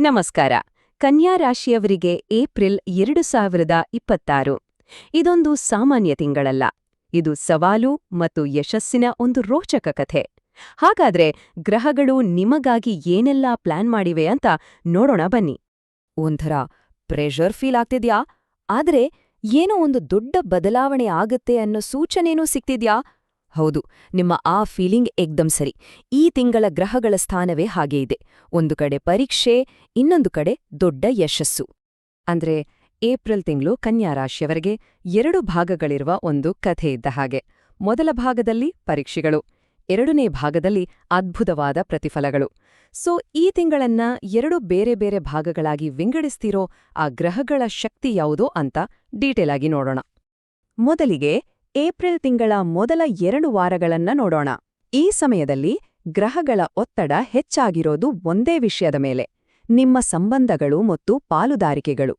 ನಮಸ್ಕಾರ. ಕನ್ಯಾ ರಾಶಿಯವರಿಗೆ ಏಪ್ರಿಲ್ 2026 ಇದೊಂದು ಸಾಮಾನ್ಯ ತಿಂಗಳಲ್ಲ. ಇದು ಸವಾಲು ಮತ್ತು ಯಶಸ್ಸಿನ ಒಂದು ರೋಚಕ ಕಥೆ. ಹಾಗಾದ್ರೆ ಗ್ರಹಗಳು ನಿಮಗಾಗಿ ಏನೆಲ್ಲ ಪ್ಲಾನ್ ಮಾಡಿವೆ ಅಂತ ನೋಡೋಣ ಬನ್ನಿ. ಒಂಥರ ಪ್ರೆಷರ್ ಫೀಲ್ ಆಗ್ತಿದ್ಯಾ? ಆದ್ರೆ ಏನೋ ಒಂದು ದೊಡ್ಡ ಬದಲಾವಣೆ ಆಗತ್ತೆ ಅನ್ನೋ ಸೂಚನೆನೂ ಸಿಗ್ತಿದ್ಯಾ? ಹೌದು, ನಿಮ್ಮ ಆ ಫೀಲಿಂಗ್ ಏಕ್ದಮ್ ಸರಿ. ಈ ತಿಂಗಳ ಗ್ರಹಗಳ ಸ್ಥಾನವೇ ಹಾಗೇ ಇದೆ. ಒಂದು ಕಡೆ ಪರೀಕ್ಷೆ, ಇನ್ನೊಂದು ಕಡೆ ದೊಡ್ಡ ಯಶಸ್ಸು. ಅಂದ್ರೆ ಏಪ್ರಿಲ್ ತಿಂಗಳು ಕನ್ಯಾ ರಾಶಿಯವರಿಗೆ 2 ಭಾಗಗಳಿರುವ ಒಂದು ಕಥೆ ಇದ್ದ ಹಾಗೆ. ಮೊದಲ ಭಾಗದಲ್ಲಿ ಪರೀಕ್ಷೆಗಳು, ಎರಡನೇ ಭಾಗದಲ್ಲಿ ಅದ್ಭುತವಾದ ಪ್ರತಿಫಲಗಳು. ಸೊ ಈ ತಿಂಗಳನ್ನ 2 ಬೇರೆ ಬೇರೆ ಭಾಗಗಳಾಗಿ ವಿಂಗಡಿಸ್ತಿರೋ ಆ ಗ್ರಹಗಳ ಶಕ್ತಿ ಯಾವುದೋ ಅಂತ ಡೀಟೇಲ್ ಆಗಿ ನೋಡೋಣ. ಮೊದಲಿಗೆ ಏಪ್ರಿಲ್ ತಿಂಗಳ ಮೊದಲ 2 ವಾರಗಳನ್ನ ನೋಡೋಣ. ಈ ಸಮಯದಲ್ಲಿ ಗ್ರಹಗಳ ಒತ್ತಡ ಹೆಚ್ಚಾಗಿರೋದು ಒಂದೇ ವಿಷಯದ ಮೇಲೆ: ನಿಮ್ಮ ಸಂಬಂಧಗಳು ಮತ್ತು ಪಾಲುದಾರಿಕೆಗಳು.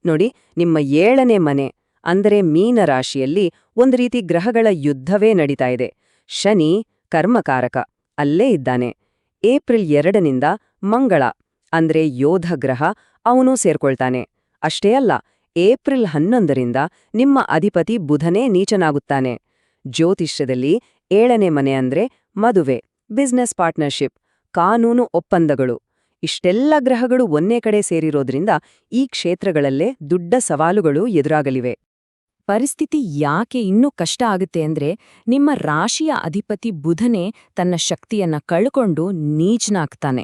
ನೋಡಿ, ನಿಮ್ಮ 7ನೇ ಮನೆ ಅಂದರೆ ಮೀನರಾಶಿಯಲ್ಲಿ ಒಂದು ರೀತಿ ಗ್ರಹಗಳ ಯುದ್ಧವೇ ನಡೀತಾ ಇದೆ. ಶನಿ ಕರ್ಮಕಾರಕ ಅಲ್ಲೇ ಇದ್ದಾನೆ. ಏಪ್ರಿಲ್ 2ನಿಂದ ಮಂಗಳ ಅಂದ್ರೆ ಯೋಧ ಗ್ರಹ ಅವನೂ ಸೇರ್ಕೊಳ್ತಾನೆ. ಅಷ್ಟೇ ಅಲ್ಲ, ಏಪ್ರಿಲ್ 11ರಿಂದ ನಿಮ್ಮ ಅಧಿಪತಿ ಬುಧನೇ ನೀಚನಾಗುತ್ತಾನೆ. ಜ್ಯೋತಿಷ್ಯದಲ್ಲಿ 7ನೇ ಮನೆ ಅಂದ್ರೆ ಮದುವೆ, ಬಿಸ್ನೆಸ್ ಪಾರ್ಟ್ನರ್ಶಿಪ್, ಕಾನೂನು ಒಪ್ಪಂದಗಳು. ಇಷ್ಟೆಲ್ಲ ಗ್ರಹಗಳು ಒಂದೇ ಕಡೆ ಸೇರಿರೋದ್ರಿಂದ ಈ ಕ್ಷೇತ್ರಗಳಲ್ಲೇ ದೊಡ್ಡ ಸವಾಲುಗಳು ಎದುರಾಗಲಿವೆ. ಪರಿಸ್ಥಿತಿ ಯಾಕೆ ಇನ್ನೂ ಕಷ್ಟ ಆಗುತ್ತೆ ಅಂದ್ರೆ, ನಿಮ್ಮ ರಾಶಿಯ ಅಧಿಪತಿ ಬುಧನೇ ತನ್ನ ಶಕ್ತಿಯನ್ನ ಕಳ್ಕೊಂಡು ನೀಚನಾಗ್ತಾನೆ.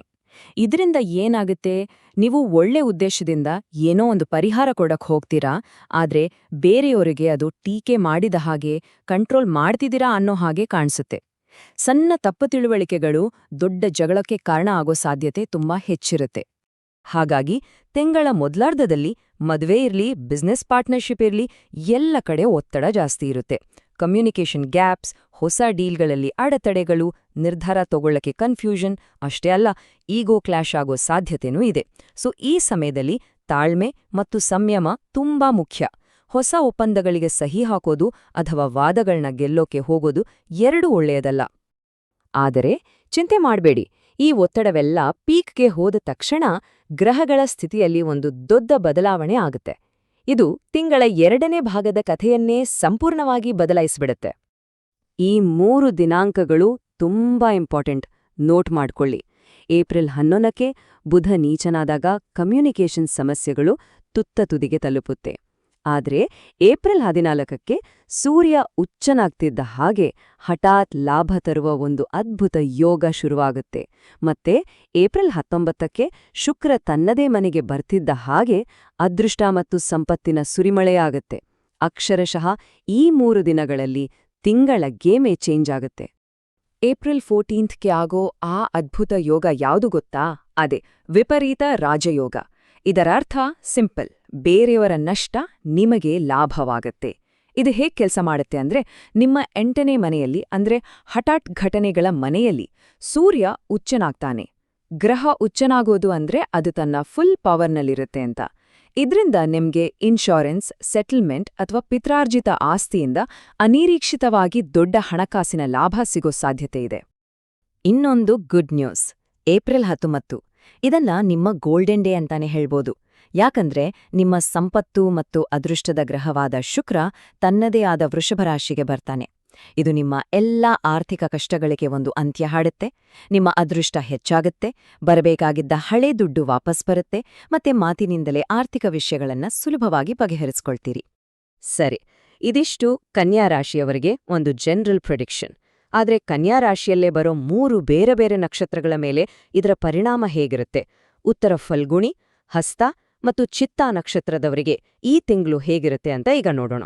ಇದರಿಂದ ಏನಾಗುತ್ತೆ, ನೀವು ಒಳ್ಳೆ ಉದ್ದೇಶದಿಂದ ಏನೋ ಒಂದು ಪರಿಹಾರ ಕೊಡಕ್ ಹೋಗ್ತೀರಾ, ಆದ್ರೆ ಬೇರೆಯವರಿಗೆ ಅದು ಟೀಕೆ ಮಾಡಿದ ಹಾಗೆ, ಕಂಟ್ರೋಲ್ ಮಾಡ್ತಿದ್ದೀರಾ ಅನ್ನೋ ಹಾಗೆ ಕಾಣಿಸುತ್ತೆ. ಸಣ್ಣ ತಪ್ಪು ತಿಳುವಳಿಕೆಗಳು ದೊಡ್ಡ ಜಗಳಕ್ಕೆ ಕಾರಣ ಆಗೋ ಸಾಧ್ಯತೆ ತುಂಬಾ ಹೆಚ್ಚಿರುತ್ತೆ. ಹಾಗಾಗಿ ತಿಂಗಳ ಮೊದಲಾರ್ಧದಲ್ಲಿ ಮದುವೆ ಇರ್ಲಿ, ಬಿಸ್ನೆಸ್ ಪಾರ್ಟ್ನರ್ಶಿಪ್ ಇರ್ಲಿ, ಎಲ್ಲ ಕಡೆ ಒತ್ತಡ ಜಾಸ್ತಿ ಇರುತ್ತೆ. ಕಮ್ಯುನಿಕೇಷನ್ ಗ್ಯಾಪ್ಸ್, ಹೊಸ ಡೀಲ್ಗಳಲ್ಲಿ ಅಡೆತಡೆಗಳು, ನಿರ್ಧಾರ ತಗೊಳ್ಳಕ್ಕೆ ಕನ್ಫ್ಯೂಷನ್, ಅಷ್ಟೇ ಅಲ್ಲ, ಈಗೋ ಕ್ಲಾಶ್ ಆಗೋ ಸಾಧ್ಯತೆನೂ ಇದೆ. ಸೊ ಈ ಸಮಯದಲ್ಲಿ ತಾಳ್ಮೆ ಮತ್ತು ಸಂಯಮ ತುಂಬಾ ಮುಖ್ಯ. ಹೊಸ ಒಪ್ಪಂದಗಳಿಗೆ ಸಹಿ ಹಾಕೋದು ಅಥವಾ ವಾದಗಳನ್ನ ಗೆಲ್ಲೋಕೆ ಹೋಗೋದು ಎರಡೂ ಒಳ್ಳೆಯದಲ್ಲ. ಆದರೆ ಚಿಂತೆ ಮಾಡ್ಬೇಡಿ, ಈ ಒತ್ತಡವೆಲ್ಲ ಪೀಕ್ಗೆ ಹೋದ ತಕ್ಷಣ ಗ್ರಹಗಳ ಸ್ಥಿತಿಯಲ್ಲಿ ಒಂದು ದೊಡ್ಡ ಬದಲಾವಣೆ ಆಗುತ್ತೆ. ಇದು ತಿಂಗಳ 2ನೇ ಭಾಗದ ಕಥೆಯನ್ನೇ ಸಂಪೂರ್ಣವಾಗಿ ಬದಲಾಯಿಸ್ಬಿಡುತ್ತೆ. ಈ 3 ದಿನಾಂಕಗಳು ತುಂಬಾ ಇಂಪಾರ್ಟೆಂಟ್. ನೋಟ್ ಮಾಡ್ಕೊಳ್ಳಿ. ಏಪ್ರಿಲ್ 11ಕ್ಕೆ ಬುಧ ನೀಚನಾದಾಗ ಕಮ್ಯುನಿಕೇಷನ್ ಸಮಸ್ಯೆಗಳು ತುತ್ತ ತುದಿಗೆ ತಲುಪುತ್ತೆ. ಆದ್ರೆ ಏಪ್ರಿಲ್ 14ಕ್ಕೆ ಸೂರ್ಯ ಉಚ್ಚನಾಗ್ತಿದ್ದ ಹಾಗೆ ಹಠಾತ್ ಲಾಭ ತರುವ ಒಂದು ಅದ್ಭುತ ಯೋಗ ಶುರುವಾಗುತ್ತೆ. ಮತ್ತೆ ಏಪ್ರಿಲ್ 19ಕ್ಕೆ ಶುಕ್ರ ತನ್ನದೇ ಮನೆಗೆ ಬರ್ತಿದ್ದ ಹಾಗೆ ಅದೃಷ್ಟ ಮತ್ತು ಸಂಪತ್ತಿನ ಸುರಿಮಳೆಯಾಗತ್ತೆ. ಅಕ್ಷರಶಃ ಈ 3 ದಿನಗಳಲ್ಲಿ ತಿಂಗಳ ಗೇಮೇ ಚೇಂಜ್ ಆಗುತ್ತೆ. ಏಪ್ರಿಲ್ 14ಕ್ಕೆ ಆಗೋ ಆ ಅದ್ಭುತ ಯೋಗ ಯಾವುದು ಗೊತ್ತಾ? ಅದೇ ವಿಪರೀತ ರಾಜಯೋಗ. ಇದರರ್ಥ ಸಿಂಪಲ್: ಬೇರೆಯವರ ನಷ್ಟ ನಿಮಗೆ ಲಾಭವಾಗತ್ತೆ. ಇದು ಹೇಗೆ ಕೆಲಸ ಮಾಡುತ್ತೆ ಅಂದ್ರೆ, ನಿಮ್ಮ 8ನೇ ಮನೆಯಲ್ಲಿ ಅಂದ್ರೆ ಹಠಾತ್ ಘಟನೆಗಳ ಮನೆಯಲ್ಲಿ ಸೂರ್ಯ ಉಚ್ಚನಾಗ್ತಾನೆ. ಗ್ರಹ ಉಚ್ಚನಾಗೋದು ಅಂದ್ರೆ ಅದು ತನ್ನ ಫುಲ್ ಪವರ್ನಲ್ಲಿರುತ್ತೆ ಅಂತ. ಇದ್ರಿಂದ ನಿಮ್ಗೆ ಇನ್ಶೂರೆನ್ಸ್, ಸೆಟಲ್ಮೆಂಟ್ ಅಥವಾ ಪಿತ್ರಾರ್ಜಿತ ಆಸ್ತಿಯಿಂದ ಅನಿರೀಕ್ಷಿತವಾಗಿ ದೊಡ್ಡ ಹಣಕಾಸಿನ ಲಾಭ ಸಿಗೋ ಸಾಧ್ಯತೆ ಇದೆ. ಇನ್ನೊಂದು ಗುಡ್ ನ್ಯೂಸ್: ಏಪ್ರಿಲ್ 19 ಇದನ್ನ ನಿಮ್ಮ ಗೋಲ್ಡನ್ ಡೇ ಅಂತಾನೆ ಹೇಳ್ಬೋದು. ಯಾಕಂದ್ರೆ ನಿಮ್ಮ ಸಂಪತ್ತು ಮತ್ತು ಅದೃಷ್ಟದ ಗ್ರಹವಾದ ಶುಕ್ರ ತನ್ನದೇ ಆದ ವೃಷಭ ರಾಶಿಗೆ ಬರ್ತಾನೆ. ಇದು ನಿಮ್ಮ ಎಲ್ಲಾ ಆರ್ಥಿಕ ಕಷ್ಟಗಳಿಗೆ ಒಂದು ಅಂತ್ಯ ಹಾಡುತ್ತೆ. ನಿಮ್ಮ ಅದೃಷ್ಟ ಹೆಚ್ಚಾಗುತ್ತೆ, ಬರಬೇಕಾಗಿದ್ದ ಹಳೆ ದುಡ್ಡು ವಾಪಸ್ ಬರುತ್ತೆ, ಮತ್ತೆ ಮಾತಿನಿಂದಲೇ ಆರ್ಥಿಕ ವಿಷಯಗಳನ್ನ ಸುಲಭವಾಗಿ ಬಗೆಹರಿಸ್ಕೊಳ್ತೀರಿ. ಸರಿ, ಇದಿಷ್ಟು ಕನ್ಯಾ ರಾಶಿಯವರಿಗೆ ಒಂದು ಜನರಲ್ ಪ್ರೆಡಿಕ್ಷನ್. ಆದ್ರೆ ಕನ್ಯಾ ರಾಶಿಯಲ್ಲೇ ಬರೋ 3 ಬೇರೆ ಬೇರೆ ನಕ್ಷತ್ರಗಳ ಮೇಲೆ ಇದರ ಪರಿಣಾಮ ಹೇಗಿರುತ್ತೆ? ಉತ್ತರ ಫಲ್ಗುಣಿ, ಹಸ್ತ ಮತ್ತು ಚಿತ್ತಾ ನಕ್ಷತ್ರದವರಿಗೆ ಈ ತಿಂಗಳು ಹೇಗಿರುತ್ತೆ ಅಂತ ಈಗ ನೋಡೋಣ.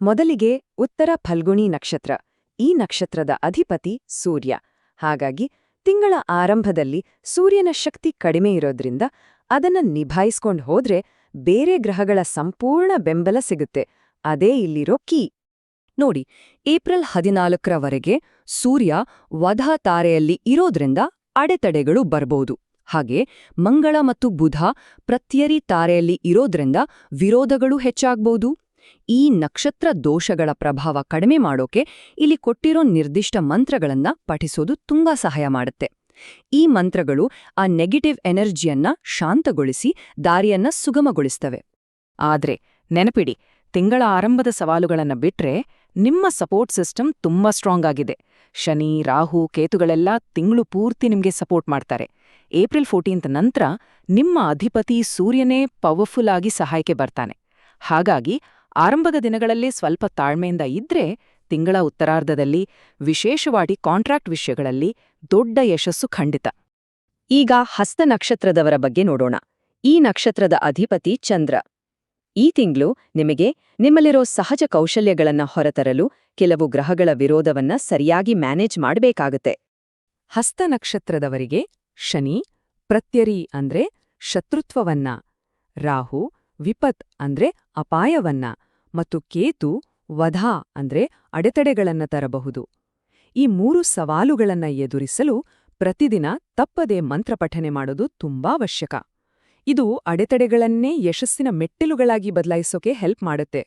ಮೊದಲಿಗೆ ಉತ್ತರ ಫಲ್ಗುಣಿ ನಕ್ಷತ್ರ. ಈ ನಕ್ಷತ್ರದ ಅಧಿಪತಿ ಸೂರ್ಯ. ಹಾಗಾಗಿ ತಿಂಗಳ ಆರಂಭದಲ್ಲಿ ಸೂರ್ಯನ ಶಕ್ತಿ ಕಡಿಮೆ ಇರೋದ್ರಿಂದ ಅದನ್ನ ನಿಭಾಯಿಸ್ಕೊಂಡು ಹೋದ್ರೆ ಬೇರೆ ಗ್ರಹಗಳ ಸಂಪೂರ್ಣ ಬೆಂಬಲ ಸಿಗುತ್ತೆ. ಅದೇ ಇಲ್ಲಿರೋ ಕೀ. ನೋಡಿ, ಏಪ್ರಿಲ್ 14ರವರೆಗೆ ಸೂರ್ಯ ವಧ ತಾರೆಯಲ್ಲಿ ಇರೋದ್ರಿಂದ ಅಡೆತಡೆಗಳು ಬರ್ಬೋದು. ಹಾಗೆ ಮಂಗಳ ಮತ್ತು ಬುಧ ಪ್ರತ್ಯರಿ ತಾರೆಯಲ್ಲಿ ಇರೋದ್ರಿಂದ ವಿರೋಧಗಳು ಹೆಚ್ಚಾಗ್ಬೋದು. ಈ ನಕ್ಷತ್ರ ದೋಷಗಳ ಪ್ರಭಾವ ಕಡಿಮೆ ಮಾಡೋಕೆ ಇಲ್ಲಿ ಕೊಟ್ಟಿರೋ ನಿರ್ದಿಷ್ಟ ಮಂತ್ರಗಳನ್ನ ಪಠಿಸೋದು ತುಂಬಾ ಸಹಾಯ ಮಾಡುತ್ತೆ. ಈ ಮಂತ್ರಗಳು ಆ ನೆಗೆಟಿವ್ ಎನರ್ಜಿಯನ್ನ ಶಾಂತಗೊಳಿಸಿ ದಾರಿಯನ್ನ ಸುಗಮಗೊಳಿಸ್ತವೆ. ಆದ್ರೆ ನೆನಪಿಡಿ, ತಿಂಗಳ ಆರಂಭದ ಸವಾಲುಗಳನ್ನ ಬಿಟ್ರೆ ನಿಮ್ಮ ಸಪೋರ್ಟ್ ಸಿಸ್ಟಮ್ ತುಂಬಾ ಸ್ಟ್ರಾಂಗ್ ಆಗಿದೆ. ಶನಿ, ರಾಹು, ಕೇತುಗಳೆಲ್ಲ ತಿಂಗಳು ಪೂರ್ತಿ ನಿಮ್ಗೆ ಸಪೋರ್ಟ್ ಮಾಡ್ತಾರೆ. ಏಪ್ರಿಲ್ 14th ನಂತರ ನಿಮ್ಮ ಅಧಿಪತಿ ಸೂರ್ಯನೇ ಪವರ್ಫುಲ್ ಆಗಿ ಸಹಾಯಕ್ಕೆ ಬರ್ತಾನೆ. ಹಾಗಾಗಿ ಆರಂಭದ ದಿನಗಳಲ್ಲಿ ಸ್ವಲ್ಪ ತಾಳ್ಮೆಯಿಂದ ಇದ್ರೆ ತಿಂಗಳ ಉತ್ತರಾರ್ಧದಲ್ಲಿ, ವಿಶೇಷವಾಗಿ ಕಾಂಟ್ರಾಕ್ಟ್ ವಿಷಯಗಳಲ್ಲಿ ದೊಡ್ಡ ಯಶಸ್ಸು ಖಂಡಿತ. ಈಗ ಹಸ್ತ ನಕ್ಷತ್ರದವರ ಬಗ್ಗೆ ನೋಡೋಣ. ಈ ನಕ್ಷತ್ರದ ಅಧಿಪತಿ ಚಂದ್ರ. ಈ ತಿಂಗಳು ನಿಮಗೆ ನಿಮ್ಮಲ್ಲಿರೋ ಸಹಜ ಕೌಶಲ್ಯಗಳನ್ನ ಹೊರತರಲು ಕೆಲವು ಗ್ರಹಗಳ ವಿರೋಧವನ್ನ ಸರಿಯಾಗಿ ಮ್ಯಾನೇಜ್ ಮಾಡಬೇಕಾಗತ್ತೆ. ಹಸ್ತ ನಕ್ಷತ್ರದವರಿಗೆ ಶನಿ ಪ್ರತ್ಯರಿ ಅಂದ್ರೆ ಶತ್ರುತ್ವವನ್ನ, ರಾಹು ವಿಪತ್ ಅಂದ್ರೆ ಅಪಾಯವನ್ನ ಮತ್ತು ಕೇತು ವಧ ಅಂದ್ರೆ ಅಡೆತಡೆಗಳನ್ನ ತರಬಹುದು. ಈ 3 ಸವಾಲುಗಳನ್ನ ಎದುರಿಸಲು ಪ್ರತಿದಿನ ತಪ್ಪದೆ ಮಂತ್ರಪಠನೆ ಮಾಡೋದು ತುಂಬಾ ಅವಶ್ಯಕ. ಇದು ಅಡೆತಡೆಗಳನ್ನೇ ಯಶಸ್ಸಿನ ಮೆಟ್ಟಿಲುಗಳಾಗಿ ಬದಲಾಯಿಸೋಕೆ ಹೆಲ್ಪ್ ಮಾಡುತ್ತೆ.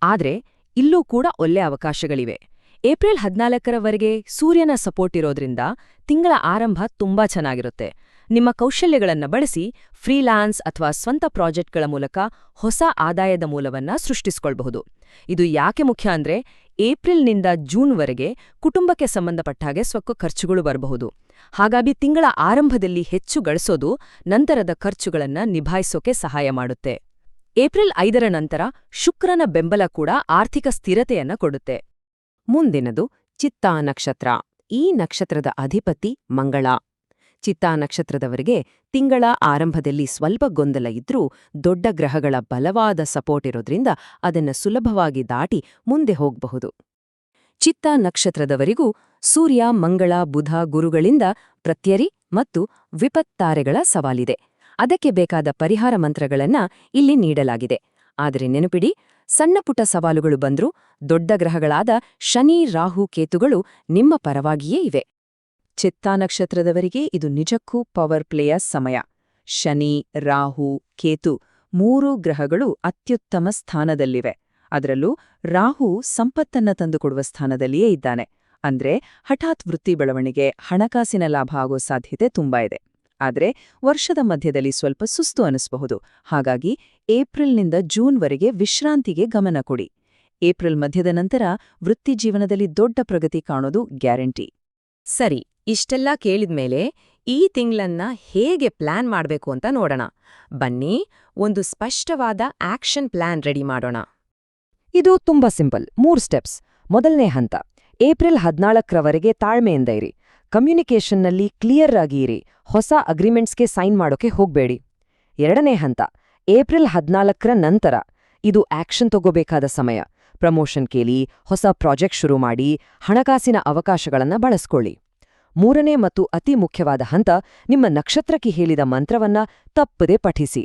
ಆದ್ರೆ ಇಲ್ಲೂ ಕೂಡ ಒಳ್ಳೆ ಅವಕಾಶಗಳಿವೆ. ಏಪ್ರಿಲ್ 14ರವರೆಗೆ ಸೂರ್ಯನ ಸಪೋರ್ಟ್ ಇರೋದ್ರಿಂದ ತಿಂಗಳ ಆರಂಭ ತುಂಬಾ ಚೆನ್ನಾಗಿರುತ್ತೆ. ನಿಮ್ಮ ಕೌಶಲ್ಯಗಳನ್ನ ಬಳಸಿ ಫ್ರೀಲಾನ್ಸ್ ಅಥವಾ ಸ್ವಂತ ಪ್ರಾಜೆಕ್ಟ್ಗಳ ಮೂಲಕ ಹೊಸ ಆದಾಯದ ಮೂಲವನ್ನ ಸೃಷ್ಟಿಸ್ಕೊಳ್ಬಹುದು. ಇದು ಯಾಕೆ ಮುಖ್ಯ ಅಂದ್ರೆ ಏಪ್ರಿಲ್ನಿಂದ ಜೂನ್ವರೆಗೆ ಕುಟುಂಬಕ್ಕೆ ಸಂಬಂಧಪಟ್ಟಾಗೆ ಸ್ವಲ್ಪ ಖರ್ಚುಗಳು ಬರಬಹುದು. ಹಾಗಾಗಿ ತಿಂಗಳ ಆರಂಭದಲ್ಲಿ ಹೆಚ್ಚು ಗಳಿಸೋದು ನಂತರದ ಖರ್ಚುಗಳನ್ನ ನಿಭಾಯಿಸೋಕೆ ಸಹಾಯ ಮಾಡುತ್ತೆ. ಏಪ್ರಿಲ್ 5ರ ನಂತರ ಶುಕ್ರನ ಬೆಂಬಲ ಕೂಡ ಆರ್ಥಿಕ ಸ್ಥಿರತೆಯನ್ನ ಕೊಡುತ್ತೆ. ಮುಂದಿನದು ಚಿತ್ತಾ ನಕ್ಷತ್ರ. ಈ ನಕ್ಷತ್ರದ ಅಧಿಪತಿ ಮಂಗಳ. ಚಿತ್ತಾ ನಕ್ಷತ್ರದವರಿಗೆ ತಿಂಗಳ ಆರಂಭದಲ್ಲಿ ಸ್ವಲ್ಪ ಗೊಂದಲ ಇದ್ರೂ ದೊಡ್ಡ ಗ್ರಹಗಳ ಬಲವಾದ ಸಪೋರ್ಟ್ ಇರೋದ್ರಿಂದ ಅದನ್ನ ಸುಲಭವಾಗಿ ದಾಟಿ ಮುಂದೆ ಹೋಗಬಹುದು. ಚಿತ್ತಾ ನಕ್ಷತ್ರದವರಿಗೂ ಸೂರ್ಯ, ಮಂಗಳ, ಬುಧ, ಗುರುಗಳಿಂದ ಪ್ರತ್ಯರಿ ಮತ್ತು ವಿಪತ್ತಾರೆಗಳ ಸವಾಲಿದೆ. ಅದಕ್ಕೆ ಬೇಕಾದ ಪರಿಹಾರ ಮಂತ್ರಗಳನ್ನ ಇಲ್ಲಿ ನೀಡಲಾಗಿದೆ. ಆದರೆ ನೆನಪಿಡಿ, ಸಣ್ಣಪುಟ್ಟ ಸವಾಲುಗಳು ಬಂದ್ರೂ ದೊಡ್ಡ ಗ್ರಹಗಳಾದ ಶನಿ, ರಾಹು, ಕೇತುಗಳು ನಿಮ್ಮ ಪರವಾಗಿಯೇ ಇವೆ. ಚಿತ್ತಾ ನಕ್ಷತ್ರದವರಿಗೆ ಇದು ನಿಜಕ್ಕೂ ಪವರ್ ಪ್ಲೇಯ ಸಮಯ. ಶನಿ, ರಾಹು, ಕೇತು 3 ಗ್ರಹಗಳು ಅತ್ಯುತ್ತಮ ಸ್ಥಾನದಲ್ಲಿವೆ. ಅದರಲ್ಲೂ ರಾಹು ಸಂಪತ್ತನ್ನ ತಂದುಕೊಡುವ ಸ್ಥಾನದಲ್ಲಿಯೇ ಇದ್ದಾನೆ. ಅಂದ್ರೆ ಹಠಾತ್ ವೃತ್ತಿ ಬೆಳವಣಿಗೆ, ಹಣಕಾಸಿನ ಲಾಭ ಆಗೋ ಸಾಧ್ಯತೆ ತುಂಬಾ ಇದೆ. ಆದ್ರೆ ವರ್ಷದ ಮಧ್ಯದಲ್ಲಿ ಸ್ವಲ್ಪ ಸುಸ್ತು ಅನಿಸಬಹುದು. ಹಾಗಾಗಿ ಏಪ್ರಿಲ್ನಿಂದ ಜೂನ್ವರೆಗೆ ವಿಶ್ರಾಂತಿಗೆ ಗಮನ ಕೊಡಿ. ಏಪ್ರಿಲ್ ಮಧ್ಯದ ನಂತರ ವೃತ್ತಿಜೀವನದಲ್ಲಿ ದೊಡ್ಡ ಪ್ರಗತಿ ಕಾಣೋದು ಗ್ಯಾರಂಟಿ. ಸರಿ, ಇಷ್ಟೆಲ್ಲ ಕೇಳಿದ್ಮೇಲೆ ಈ ತಿಂಗಳನ್ನ ಹೇಗೆ ಪ್ಲಾನ್ ಮಾಡ್ಬೇಕು ಅಂತ ನೋಡೋಣ. ಬನ್ನಿ, ಒಂದು ಸ್ಪಷ್ಟವಾದ ಆಕ್ಷನ್ ಪ್ಲಾನ್ ರೆಡಿ ಮಾಡೋಣ. ಇದು ತುಂಬಾ ಸಿಂಪಲ್. 3 ಸ್ಟೆಪ್ಸ್. ಮೊದಲನೇ ಹಂತ, ಏಪ್ರಿಲ್ 14ರವರೆಗೆ ತಾಳ್ಮೆಯಿಂದ ಇರಿ. ಕಮ್ಯುನಿಕೇಷನ್ನಲ್ಲಿ ಕ್ಲಿಯರ್ ಆಗಿ ಇರಿ. ಹೊಸ ಅಗ್ರಿಮೆಂಟ್ಸ್ಗೆ ಸೈನ್ ಮಾಡೋಕೆ ಹೋಗ್ಬೇಡಿ. 2ನೇ ಹಂತ, ಏಪ್ರಿಲ್ 14ರ ನಂತರ. ಇದು ಆಕ್ಷನ್ ತಗೋಬೇಕಾದ ಸಮಯ. ಪ್ರಮೋಷನ್ ಕೇಳಿ, ಹೊಸ ಪ್ರಾಜೆಕ್ಟ್ ಶುರು ಮಾಡಿ, ಹಣಕಾಸಿನ ಅವಕಾಶಗಳನ್ನ ಬಳಸ್ಕೊಳ್ಳಿ. 3ನೇ ಮತ್ತು ಅತಿ ಮುಖ್ಯವಾದ ಹಂತ, ನಿಮ್ಮ ನಕ್ಷತ್ರಕ್ಕೆ ಹೇಳಿದ ಮಂತ್ರವನ್ನ ತಪ್ಪದೆ ಪಠಿಸಿ.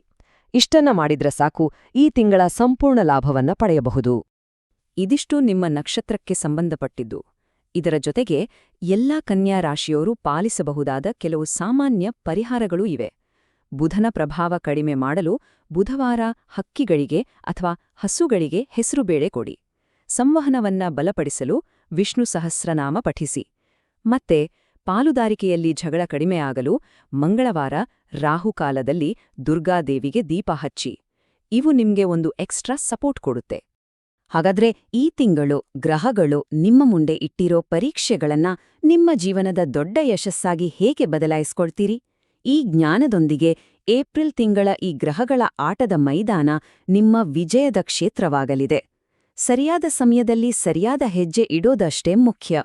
ಇಷ್ಟನ್ನ ಮಾಡಿದ್ರೆ ಸಾಕು, ಈ ತಿಂಗಳ ಸಂಪೂರ್ಣ ಲಾಭವನ್ನ ಪಡೆಯಬಹುದು. ಇದಿಷ್ಟು ನಿಮ್ಮ ನಕ್ಷತ್ರಕ್ಕೆ ಸಂಬಂಧಪಟ್ಟಿದ್ದು. ಇದರ ಜೊತೆಗೆ ಎಲ್ಲಾ ಕನ್ಯಾ ರಾಶಿಯೋರು ಪಾಲಿಸಬಹುದಾದ ಕೆಲವು ಸಾಮಾನ್ಯ ಪರಿಹಾರಗಳೂ ಇವೆ. ಬುಧನ ಪ್ರಭಾವ ಕಡಿಮೆ ಮಾಡಲು ಬುಧವಾರ ಹಕ್ಕಿಗಳಿಗೆ ಅಥವಾ ಹಸುಗಳಿಗೆ ಹೆಸರುಬೇಳೆ ಕೊಡಿ. ಸಂವಹನವನ್ನ ಬಲಪಡಿಸಲು ವಿಷ್ಣು ಸಹಸ್ರನಾಮ ಪಠಿಸಿ. ಮತ್ತೆ ಪಾಲುದಾರಿಕೆಯಲ್ಲಿ ಜಗಳ ಕಡಿಮೆಯಾಗಲು ಮಂಗಳವಾರ ರಾಹುಕಾಲದಲ್ಲಿ ದುರ್ಗಾದೇವಿಗೆ ದೀಪ ಹಚ್ಚಿ. ಇವು ನಿಮ್ಗೆ ಒಂದು ಎಕ್ಸ್ಟ್ರಾ ಸಪೋರ್ಟ್ ಕೊಡುತ್ತೆ. ಹಾಗಾದ್ರೆ ಈ ತಿಂಗಳು ಗ್ರಹಗಳು ನಿಮ್ಮ ಮುಂದೆ ಇಟ್ಟಿರೋ ಪರೀಕ್ಷೆಗಳನ್ನ ನಿಮ್ಮ ಜೀವನದ ದೊಡ್ಡ ಯಶಸ್ಸಾಗಿ ಹೇಗೆ ಬದಲಾಯಿಸ್ಕೊಳ್ತೀರಿ? ಈ ಜ್ಞಾನದೊಂದಿಗೆ ಏಪ್ರಿಲ್ ತಿಂಗಳ ಈ ಗ್ರಹಗಳ ಆಟದ ಮೈದಾನ ನಿಮ್ಮ ವಿಜಯದ ಕ್ಷೇತ್ರವಾಗಲಿದೆ. ಸರಿಯಾದ ಸಮಯದಲ್ಲಿ ಸರಿಯಾದ ಹೆಜ್ಜೆ ಇಡೋದಷ್ಟೇ ಮುಖ್ಯ.